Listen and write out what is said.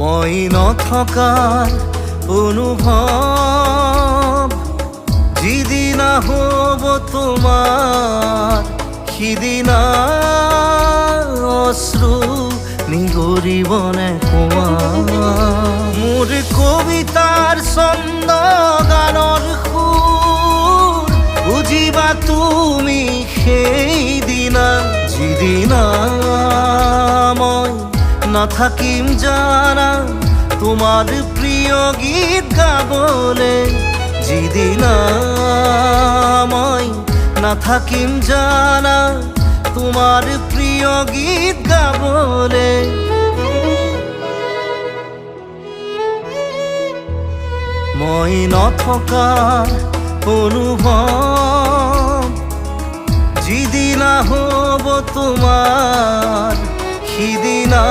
মই নথকাৰ অনুভৱ যিদিনা হ'ব তোমাৰ সিদিনা অশ্ৰু নিগৰিবনে কোৱা মোৰ কবিতাৰ ছন্দ গানৰ সুৰ বুজিবা তুমি সেইদিনা যিদিনা মই নাথাকিম জানা তোমার প্রিয় গীত গাবলে যিদিনা মই নাথাকিম জানা তোমার প্রিয় গীত গাবলে মই নথকাৰ অনুভৱ যিদিনা হ'ব তোমাৰ সিদিনা